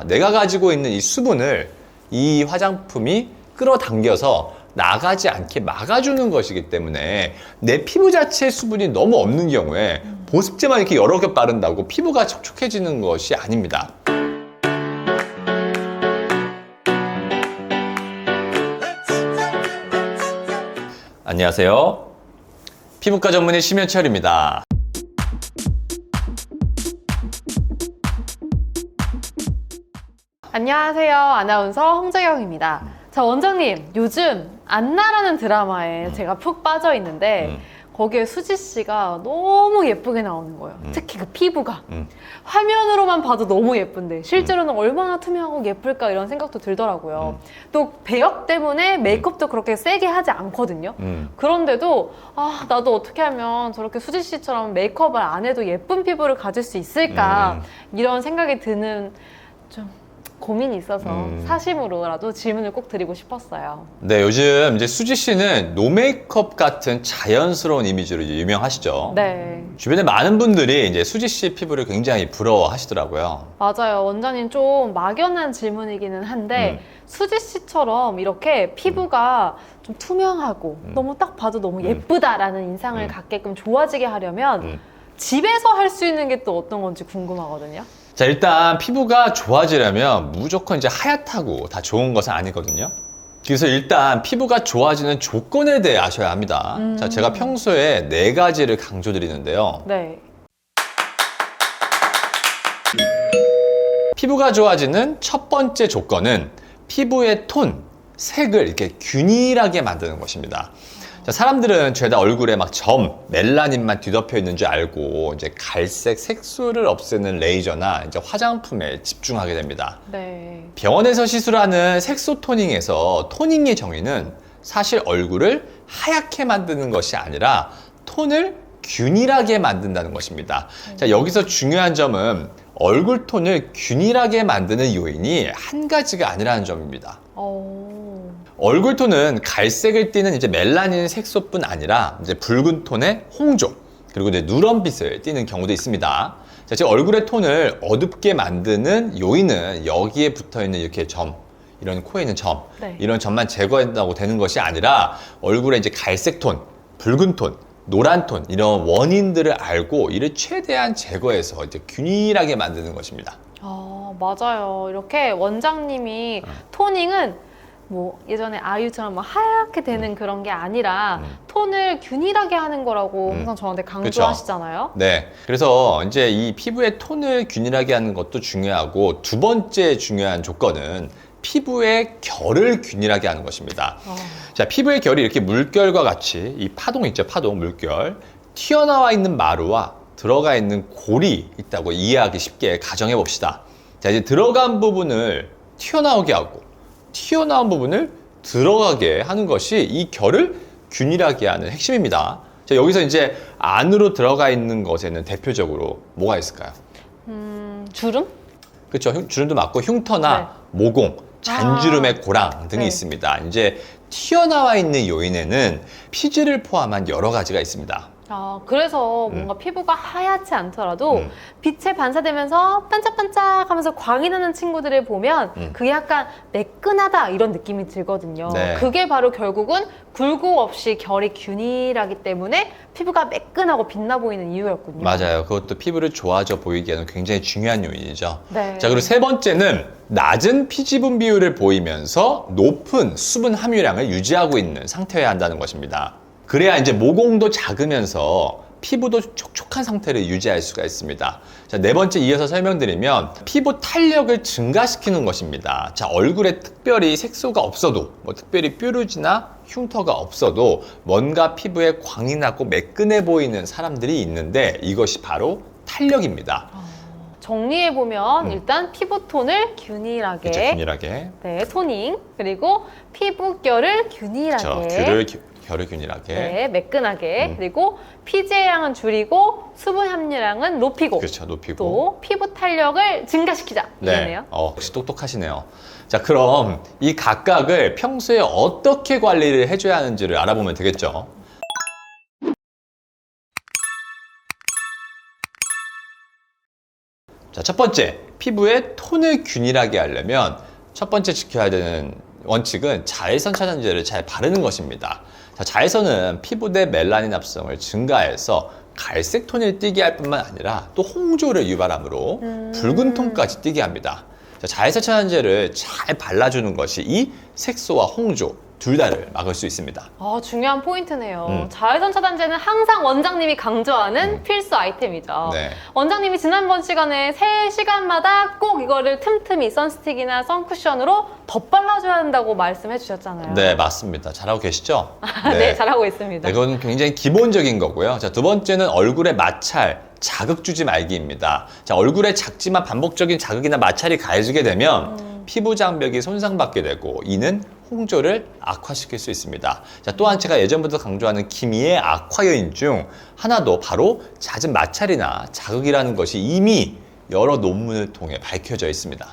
것입니다. 내가 가지고 있는 이 수분을 이 화장품이 끌어당겨서 나가지 않게 막아주는 것이기 때문에 내 피부 자체의 수분이 너무 없는 경우에 보습제만 이렇게 여러 겹 바른다고 피부가 촉촉해지는 것이 아닙니다. 안녕하세요. 피부과 전문의 심현철입니다. 안녕하세요. 아나운서 홍재경입니다. 자, 원장님, 요즘 안나라는 드라마에 제가 푹 빠져 있는데 거기에 수지 씨가 너무 예쁘게 나오는 거예요. 특히 그 피부가. 화면으로만 봐도 너무 예쁜데 실제로는 얼마나 투명하고 예쁠까 이런 생각도 들더라고요. 또 배역 때문에 메이크업도 그렇게 세게 하지 않거든요. 그런데도 나도 어떻게 하면 저렇게 수지 씨처럼 메이크업을 안 해도 예쁜 피부를 가질 수 있을까 이런 생각이 드는 좀 고민이 있어서 사심으로라도 질문을 꼭 드리고 싶었어요. 네, 요즘 이제 수지 씨는 노메이크업 같은 자연스러운 이미지로 이제 유명하시죠. 네. 주변에 많은 분들이 이제 수지 씨 피부를 굉장히 부러워하시더라고요. 맞아요. 원장님 좀 막연한 질문이기는 한데 수지 씨처럼 이렇게 피부가 좀 투명하고 너무 딱 봐도 너무 예쁘다라는 인상을 갖게끔 좋아지게 하려면 집에서 할 수 있는 게 또 어떤 건지 궁금하거든요. 자, 일단 피부가 좋아지려면 무조건 이제 하얗다고 다 좋은 것은 아니거든요. 그래서 일단 피부가 좋아지는 조건에 대해 아셔야 합니다. 자, 제가 평소에 4가지를 강조드리는데요. 네. 피부가 좋아지는 첫 번째 조건은 피부의 톤, 색을 이렇게 균일하게 만드는 것입니다. 자, 사람들은 죄다 얼굴에 막 점, 멜라닌만 뒤덮여 있는 줄 알고 이제 갈색 색소를 없애는 레이저나 이제 화장품에 집중하게 됩니다. 네. 병원에서 시술하는 색소 토닝에서 토닝의 정의는 사실 얼굴을 하얗게 만드는 것이 아니라 톤을 균일하게 만든다는 것입니다. 자, 여기서 중요한 점은 얼굴 톤을 균일하게 만드는 요인이 한 가지가 아니라는 점입니다. 얼굴 톤은 갈색을 띠는 이제 멜라닌 색소뿐 아니라 이제 붉은 톤의 홍조, 그리고 이제 누런빛을 띠는 경우도 있습니다. 자, 즉 얼굴의 톤을 어둡게 만드는 요인은 여기에 붙어 있는 이렇게 점, 이런 코에 있는 점, 이런 점만 제거한다고 되는 것이 아니라 얼굴에 이제 갈색 톤, 붉은 톤, 노란 톤 이런 원인들을 알고 이를 최대한 제거해서 이제 균일하게 만드는 것입니다. 맞아요. 이렇게 원장님이 토닝은 뭐 예전에 아이유처럼 뭐 하얗게 되는 그런 게 아니라 톤을 균일하게 하는 거라고 항상 저한테 강조하시잖아요. 네. 그래서 이제 이 피부의 톤을 균일하게 하는 것도 중요하고 두 번째 중요한 조건은 피부의 결을 균일하게 하는 것입니다. 자, 피부의 결이 이렇게 물결과 같이 이 파동 있죠, 파동, 물결. 튀어나와 있는 마루와 들어가 있는 골이 있다고 이해하기 쉽게 가정해 봅시다. 자, 이제 들어간 부분을 튀어나오게 하고 튀어나온 부분을 들어가게 하는 것이 이 결을 균일하게 하는 핵심입니다. 자, 여기서 이제 안으로 들어가 있는 것에는 대표적으로 뭐가 있을까요? 주름? 그렇죠. 주름도 맞고 흉터나 모공, 잔주름의 고랑 등이 네. 있습니다. 이제 튀어나와 있는 요인에는 피지를 포함한 여러 가지가 있습니다. 그래서 뭔가 피부가 하얗지 않더라도 빛에 반사되면서 반짝반짝 하면서 광이 나는 친구들을 보면 그게 약간 매끈하다 이런 느낌이 들거든요. 네. 그게 바로 결국은 굴곡 없이 결이 균일하기 때문에 피부가 매끈하고 빛나 보이는 이유였군요. 맞아요. 그것도 피부를 좋아져 보이게 하는 굉장히 중요한 요인이죠. 네. 자, 그리고 세 번째는 낮은 피지분 비율을 보이면서 높은 수분 함유량을 유지하고 있는 상태여야 한다는 것입니다. 그래야 이제 모공도 작으면서 피부도 촉촉한 상태를 유지할 수가 있습니다. 자, 네 번째 이어서 설명드리면 피부 탄력을 증가시키는 것입니다. 자, 얼굴에 특별히 색소가 없어도 뭐 특별히 뾰루지나 흉터가 없어도 뭔가 피부에 광이 나고 매끈해 보이는 사람들이 있는데 이것이 바로 탄력입니다. 정리해보면 일단 피부톤을 균일하게, 그렇죠, 균일하게. 네, 토닝, 그리고 피부결을 균일하게, 그렇죠. 결을 균일하게. 네, 매끈하게, 그리고 피지의 양은 줄이고 수분 함유량은 높이고, 그렇죠, 높이고. 또 피부 탄력을 증가시키자. 이거네요. 역시 똑똑하시네요. 자, 그럼 이 각각을 평소에 어떻게 관리를 해줘야 하는지를 알아보면 되겠죠. 자, 자, 첫 번째, 피부의 톤을 균일하게 하려면 첫 번째 지켜야 되는 원칙은 자외선 차단제를 잘 바르는 것입니다. 자, 자외선은 피부 내 멜라닌 합성을 증가해서 갈색 톤을 띠게 할 뿐만 아니라 또 홍조를 유발하므로 붉은 톤까지 띠게 합니다. 자, 자외선 차단제를 잘 발라주는 것이 이 색소와 홍조 둘 다를 막을 수 있습니다. 중요한 포인트네요. 자외선 차단제는 항상 원장님이 강조하는 필수 아이템이죠. 네. 원장님이 지난번 시간에 3시간마다 꼭 이거를 틈틈이 선스틱이나 선쿠션으로 덧발라줘야 한다고 말씀해 주셨잖아요. 네, 맞습니다. 잘하고 계시죠? 네, 잘하고 있습니다. 네, 그건 굉장히 기본적인 거고요. 자, 두 번째는 얼굴에 마찰, 자극 주지 말기입니다. 자, 얼굴에 작지만 반복적인 자극이나 마찰이 가해지게 되면 피부 장벽이 손상받게 되고 이는 홍조를 악화시킬 수 있습니다. 자, 또한 제가 예전부터 강조하는 기미의 악화 요인 중 하나도 바로 잦은 마찰이나 자극이라는 것이 이미 여러 논문을 통해 밝혀져 있습니다.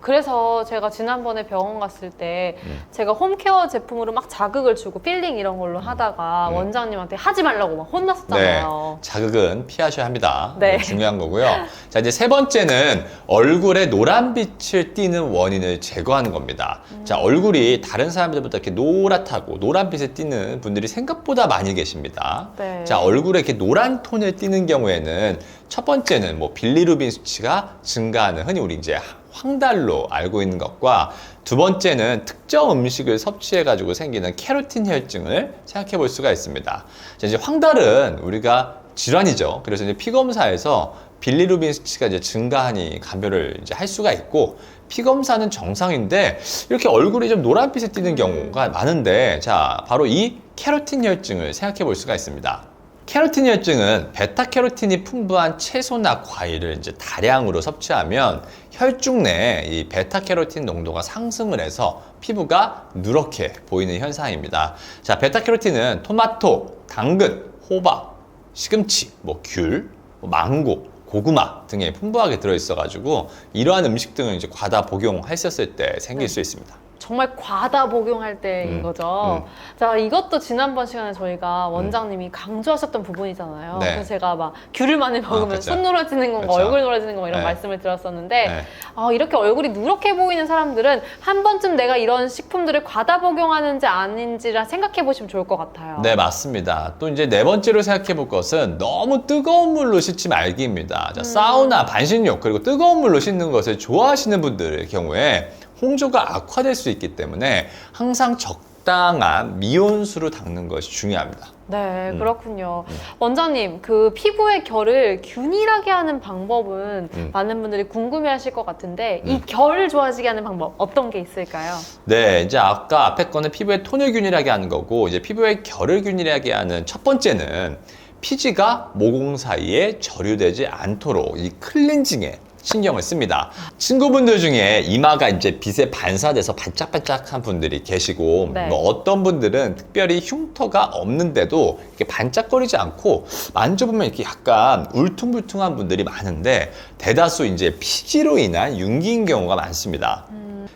그래서 제가 지난번에 병원 갔을 때 제가 홈케어 제품으로 막 자극을 주고 필링 이런 걸로 하다가 원장님한테 하지 말라고 막 혼났었잖아요. 네, 자극은 피하셔야 합니다. 네. 중요한 거고요. 자, 이제 세 번째는 얼굴에 노란빛을 띠는 원인을 제거하는 겁니다. 자, 얼굴이 다른 사람들보다 이렇게 노랗다고 노란빛을 띠는 분들이 생각보다 많이 계십니다. 네. 자, 얼굴에 이렇게 노란 톤을 띠는 경우에는 첫 번째는 뭐 빌리루빈 수치가 증가하는 흔히 우리 이제 황달로 알고 있는 것과 두 번째는 특정 음식을 섭취해가지고 생기는 케로틴 혈증을 생각해 볼 수가 있습니다. 자, 이제 황달은 우리가 질환이죠. 그래서 이제 피 검사에서 빌리루빈 수치가 이제 증가하니 감별을 이제 할 수가 있고 피 검사는 정상인데 이렇게 얼굴이 좀 노란빛에 띄는 경우가 많은데 자, 바로 이 케로틴 혈증을 생각해 볼 수가 있습니다. 케로틴 혈증은 베타캐로틴이 풍부한 채소나 과일을 이제 다량으로 섭취하면 혈중 내에 이 베타캐로틴 농도가 상승을 해서 피부가 누렇게 보이는 현상입니다. 자, 베타캐로틴은 토마토, 당근, 호박, 시금치, 귤, 망고, 고구마 등에 풍부하게 들어있어가지고 이러한 음식 등을 이제 과다 복용했었을 때 생길 수 있습니다. 정말 과다 복용할 때인 거죠. 자, 이것도 지난번 시간에 저희가 원장님이 강조하셨던 부분이잖아요. 네. 그래서 제가 막 귤을 많이 먹으면 그쵸. 손 노래지는 건가, 그쵸. 얼굴 노래지는 건가 이런 네. 말씀을 드렸었는데 네. 이렇게 얼굴이 누렇게 보이는 사람들은 한 번쯤 내가 이런 식품들을 과다 복용하는지 아닌지를 생각해 보시면 좋을 것 같아요. 네, 맞습니다. 또 이제 네 번째로 생각해 볼 것은 너무 뜨거운 물로 씻지 말기입니다. 자, 사우나, 반신욕, 그리고 뜨거운 물로 씻는 것을 좋아하시는 분들의 경우에 홍조가 악화될 수 있기 때문에 항상 적당한 미온수로 닦는 것이 중요합니다. 네, 그렇군요. 원장님, 그 피부의 결을 균일하게 하는 방법은 많은 분들이 궁금해하실 것 같은데 이 결을 좋아지게 하는 방법 어떤 게 있을까요? 네, 이제 아까 앞에 거는 피부의 톤을 균일하게 하는 거고 이제 피부의 결을 균일하게 하는 첫 번째는 피지가 모공 사이에 절유되지 않도록 이 클렌징에 신경을 씁니다. 친구분들 중에 이마가 이제 빛에 반사돼서 반짝반짝한 분들이 계시고 네. 뭐 어떤 분들은 특별히 흉터가 없는데도 이렇게 반짝거리지 않고 만져보면 이렇게 약간 울퉁불퉁한 분들이 많은데 대다수 이제 피지로 인한 윤기인 경우가 많습니다.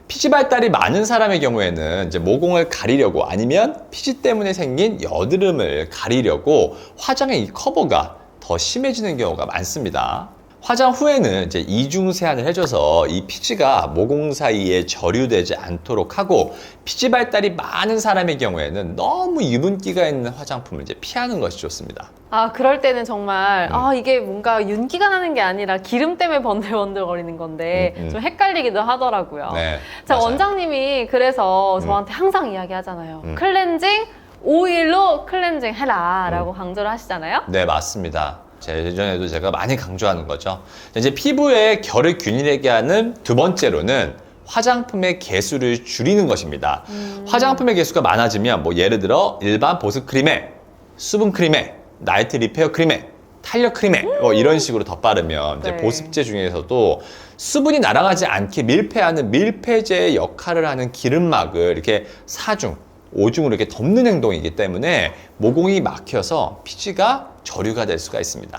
피지 발달이 많은 사람의 경우에는 이제 모공을 가리려고 아니면 피지 때문에 생긴 여드름을 가리려고 화장의 이 커버가 더 심해지는 경우가 많습니다. 화장 후에는 이제 이중 세안을 해줘서 이 피지가 모공 사이에 절유되지 않도록 하고 피지 발달이 많은 사람의 경우에는 너무 유분기가 있는 화장품을 이제 피하는 것이 좋습니다. 그럴 때는 정말 이게 뭔가 윤기가 나는 게 아니라 기름 때문에 번들번들 거리는 건데 좀 헷갈리기도 하더라고요. 네, 자, 맞아요. 원장님이 그래서 저한테 항상 이야기하잖아요. 클렌징, 오일로 클렌징 해라 라고 강조를 하시잖아요. 네, 맞습니다. 예전에도 제가 많이 강조하는 거죠. 이제 피부의 결을 균일하게 하는 두 번째로는 화장품의 개수를 줄이는 것입니다. 화장품의 개수가 많아지면 뭐 예를 들어 일반 보습 크림에, 수분 크림에, 나이트 리페어 크림에, 탄력 크림에 이런 식으로 덧바르면 이제 네. 보습제 중에서도 수분이 날아가지 않게 밀폐하는 밀폐제의 역할을 하는 기름막을 이렇게 4중, 5중으로 이렇게 덮는 행동이기 때문에 모공이 막혀서 피지가 절유가 될 수가 있습니다.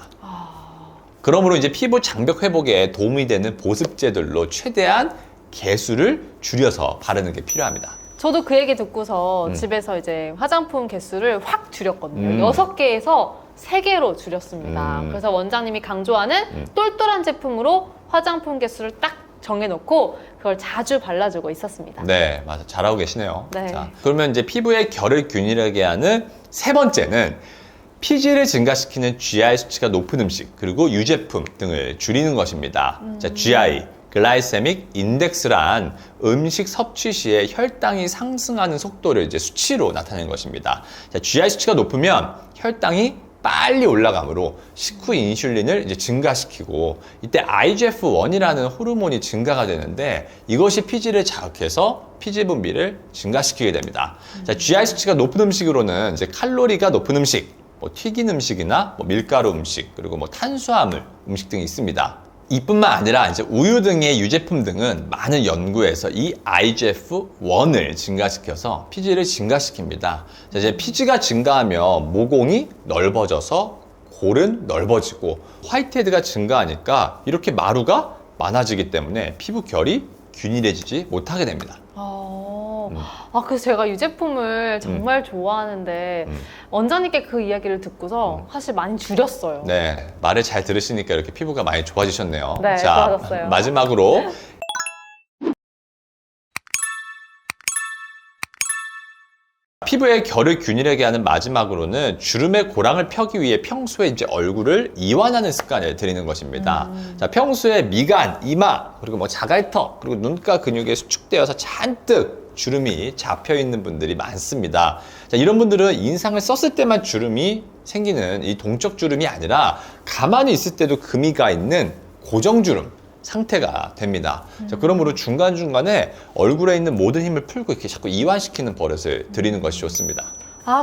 그러므로 이제 피부 장벽 회복에 도움이 되는 보습제들로 최대한 개수를 줄여서 바르는 게 필요합니다. 저도 그 얘기 듣고서 집에서 이제 화장품 개수를 확 줄였거든요. 6개에서 3개로 줄였습니다. 그래서 원장님이 강조하는 똘똘한 제품으로 화장품 개수를 딱 정해놓고 그걸 자주 발라주고 있었습니다. 네, 맞아. 잘하고 계시네요. 네. 자, 그러면 이제 피부의 결을 균일하게 하는 세 번째는 피지를 증가시키는 GI 수치가 높은 음식, 그리고 유제품 등을 줄이는 것입니다. 자, GI, 글라이세믹 인덱스란 음식 섭취 시에 혈당이 상승하는 속도를 이제 수치로 나타내는 것입니다. 자, GI 수치가 높으면 혈당이 빨리 올라가므로 식후 인슐린을 이제 증가시키고, 이때 IGF-1이라는 호르몬이 증가가 되는데 이것이 피지를 자극해서 피지 분비를 증가시키게 됩니다. 자, GI 수치가 높은 음식으로는 이제 칼로리가 높은 음식, 뭐 튀긴 음식이나 뭐 밀가루 음식, 그리고 뭐 탄수화물 음식 등이 있습니다. 이뿐만 아니라 이제 우유 등의 유제품 등은 많은 연구에서 이 IGF-1을 증가시켜서 피지를 증가시킵니다. 자, 이제 피지가 증가하면 모공이 넓어져서 골은 넓어지고 화이트헤드가 증가하니까 이렇게 마루가 많아지기 때문에 피부 결이 균일해지지 못하게 됩니다. 그래서 제가 유제품을 정말 좋아하는데 원장님께 그 이야기를 듣고서 사실 많이 줄였어요. 네, 말을 잘 들으시니까 이렇게 피부가 많이 좋아지셨네요. 네, 자, 좋아졌어요. 마지막으로 피부의 결을 균일하게 하는 마지막으로는 주름의 고랑을 펴기 위해 평소에 이제 얼굴을 이완하는 습관을 들이는 것입니다. 자, 평소에 미간, 이마, 그리고 뭐 자갈턱, 그리고 눈가 근육에 수축되어서 잔뜩 주름이 잡혀 있는 분들이 많습니다. 자, 이런 분들은 인상을 썼을 때만 주름이 생기는 이 동적 주름이 아니라 가만히 있을 때도 금이 가 있는 고정주름 상태가 됩니다. 자, 그러므로 중간중간에 얼굴에 있는 모든 힘을 풀고 이렇게 자꾸 이완시키는 버릇을 들이는 것이 좋습니다.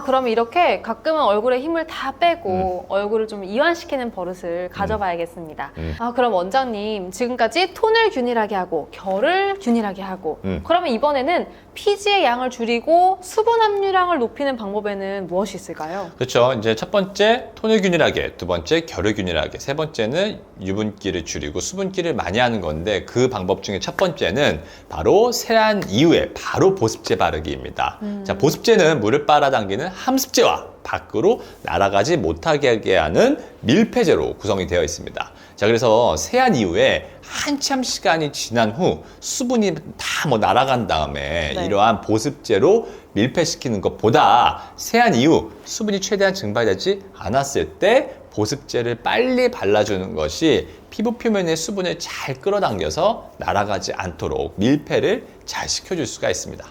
그러면 이렇게 가끔은 얼굴에 힘을 다 빼고 얼굴을 좀 이완시키는 버릇을 가져봐야겠습니다. 그럼 원장님, 지금까지 톤을 균일하게 하고 결을 균일하게 하고 그러면 이번에는 피지의 양을 줄이고 수분 함유량을 높이는 방법에는 무엇이 있을까요? 그렇죠. 이제 첫 번째 톤을 균일하게, 두 번째 결을 균일하게, 세 번째는 유분기를 줄이고 수분기를 많이 하는 건데 그 방법 중에 첫 번째는 바로 세안 이후에 바로 보습제 바르기입니다. 자, 보습제는 물을 빨아당기는 함습제와 밖으로 날아가지 못하게 하는 밀폐제로 구성이 되어 있습니다. 자, 그래서 세안 이후에 한참 시간이 지난 후 수분이 다 뭐 날아간 다음에 네. 이러한 보습제로 밀폐시키는 것보다 세안 이후 수분이 최대한 증발되지 않았을 때 보습제를 빨리 발라주는 것이 피부 표면의 수분을 잘 끌어당겨서 날아가지 않도록 밀폐를 잘 시켜줄 수가 있습니다.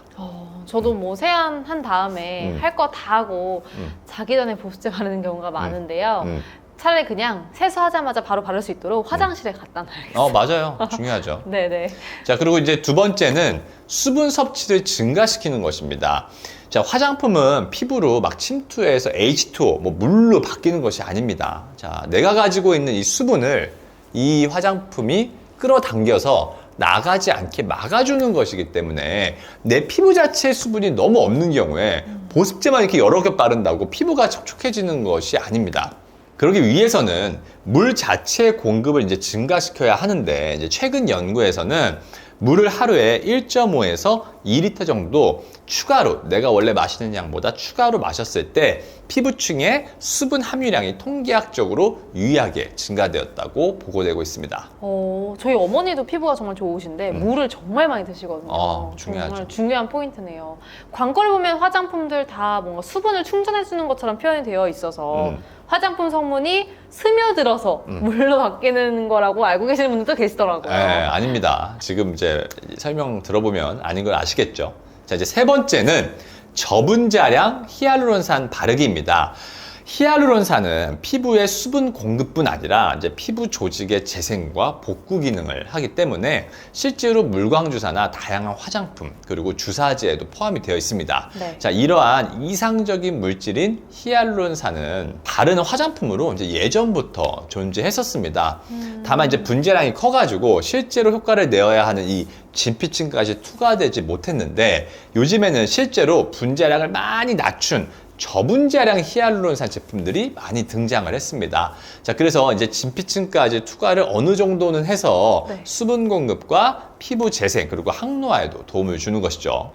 저도 뭐 세안한 다음에 할 거 다 하고 자기 전에 보습제 바르는 경우가 많은데요. 차라리 그냥 세수하자마자 바로 바를 수 있도록 화장실에 갖다 놔야겠어요. 맞아요. 중요하죠. 네네. 자, 그리고 이제 두 번째는 수분 섭취를 증가시키는 것입니다. 자, 화장품은 피부로 막 침투해서 H2O, 뭐 물로 바뀌는 것이 아닙니다. 자, 내가 가지고 있는 이 수분을 이 화장품이 끌어당겨서 나가지 않게 막아주는 것이기 때문에 내 피부 자체의 수분이 너무 없는 경우에 보습제만 이렇게 여러 개 바른다고 피부가 촉촉해지는 것이 아닙니다. 그러기 위해서는 물 자체의 공급을 이제 증가시켜야 하는데, 이제 최근 연구에서는 물을 하루에 1.5에서 2리터 정도 추가로, 내가 원래 마시는 양보다 추가로 마셨을 때 피부층의 수분 함유량이 통계학적으로 유의하게 증가되었다고 보고되고 있습니다. 저희 어머니도 피부가 정말 좋으신데 물을 정말 많이 드시거든요. 중요하죠. 정말 중요한 포인트네요. 광고를 보면 화장품들 다 뭔가 수분을 충전해주는 것처럼 표현이 되어 있어서 화장품 성분이 스며들어서 물로 바뀌는 거라고 알고 계시는 분들도 계시더라고요. 아닙니다. 지금 이제 설명 들어보면 아닌 걸 아시겠죠. 자, 이제 세 번째는 저분자량 히알루론산 바르기입니다. 히알루론산은 피부의 수분 공급뿐 아니라 이제 피부 조직의 재생과 복구 기능을 하기 때문에 실제로 물광주사나 다양한 화장품 그리고 주사제에도 포함이 되어 있습니다. 네. 자, 이러한 이상적인 물질인 히알루론산은 바르는 화장품으로 이제 예전부터 존재했었습니다. 다만 이제 분자량이 커가지고 실제로 효과를 내어야 하는 이 진피층까지 투과되지 못했는데, 요즘에는 실제로 분자량을 많이 낮춘 저분자량 히알루론산 제품들이 많이 등장을 했습니다. 자, 그래서 이제 진피층까지 투과를 어느 정도는 해서 수분 공급과 피부 재생 그리고 항노화에도 도움을 주는 것이죠.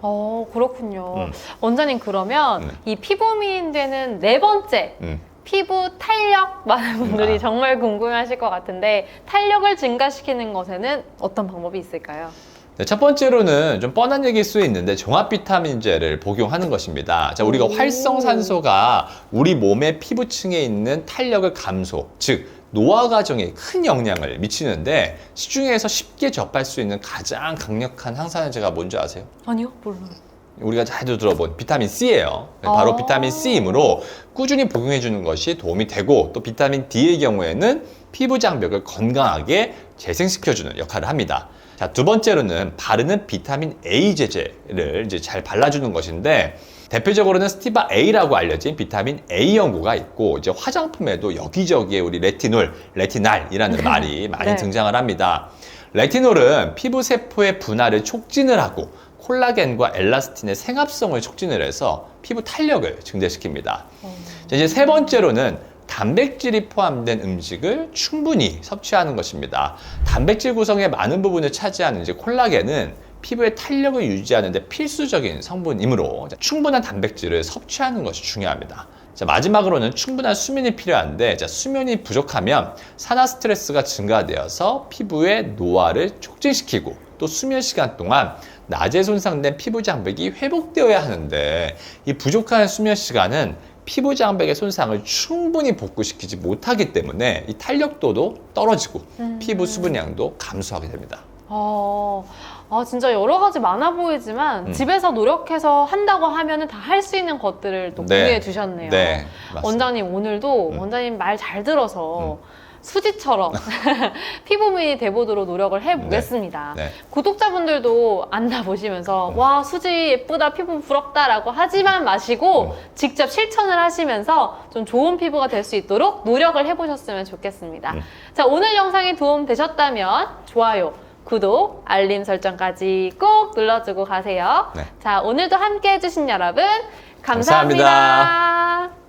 그렇군요. 원장님, 그러면 이 피부 미인 되는 네 번째 피부 탄력 많은 분들이 정말 궁금해하실 것 같은데 탄력을 증가시키는 것에는 어떤 방법이 있을까요? 네, 첫 번째로는 좀 뻔한 얘기일 수 있는데 종합 비타민제를 복용하는 것입니다. 자, 우리가 활성산소가 우리 몸의 피부층에 있는 탄력을 감소, 즉 노화 과정에 큰 영향을 미치는데 시중에서 쉽게 접할 수 있는 가장 강력한 항산화제가 뭔지 아세요? 아니요, 몰라요. 우리가 자주 들어본 비타민 C예요. 바로 비타민 C이므로 꾸준히 복용해 주는 것이 도움이 되고 또 비타민 D의 경우에는 피부 장벽을 건강하게 재생시켜주는 역할을 합니다. 자, 두 번째로는 바르는 비타민 A 제제를 이제 잘 발라주는 것인데 대표적으로는 스티바 A라고 알려진 비타민 A 연고가 있고 이제 화장품에도 여기저기에 우리 레티놀, 레티날이라는 말이 많이 네. 등장을 합니다. 레티놀은 피부 세포의 분할을 촉진을 하고 콜라겐과 엘라스틴의 생합성을 촉진을 해서 피부 탄력을 증대시킵니다. 자, 이제 세 번째로는 단백질이 포함된 음식을 충분히 섭취하는 것입니다. 단백질 구성의 많은 부분을 차지하는 이제 콜라겐은 피부의 탄력을 유지하는 데 필수적인 성분이므로 충분한 단백질을 섭취하는 것이 중요합니다. 자, 마지막으로는 충분한 수면이 필요한데 수면이 부족하면 산화 스트레스가 증가되어서 피부의 노화를 촉진시키고 또 수면 시간 동안 낮에 손상된 피부 장벽이 회복되어야 하는데 이 부족한 수면 시간은 피부 장벽의 손상을 충분히 복구시키지 못하기 때문에 이 탄력도도 떨어지고 피부 수분량도 감소하게 됩니다. 진짜 여러 가지 많아 보이지만 집에서 노력해서 한다고 하면 다 할 수 있는 것들을 또 공유해 주셨네요. 네, 맞습니다. 원장님 오늘도 원장님 말 잘 들어서 수지처럼 피부미인이 돼보도록 노력을 해보겠습니다. 네. 구독자분들도 앉아보시면서 와 수지 예쁘다 피부 부럽다라고 하지만 마시고 직접 실천을 하시면서 좀 좋은 피부가 될 수 있도록 노력을 해보셨으면 좋겠습니다. 자, 오늘 영상이 도움 되셨다면 좋아요, 구독, 알림 설정까지 꼭 눌러주고 가세요. 네. 자, 오늘도 함께 해주신 여러분 감사합니다. 감사합니다.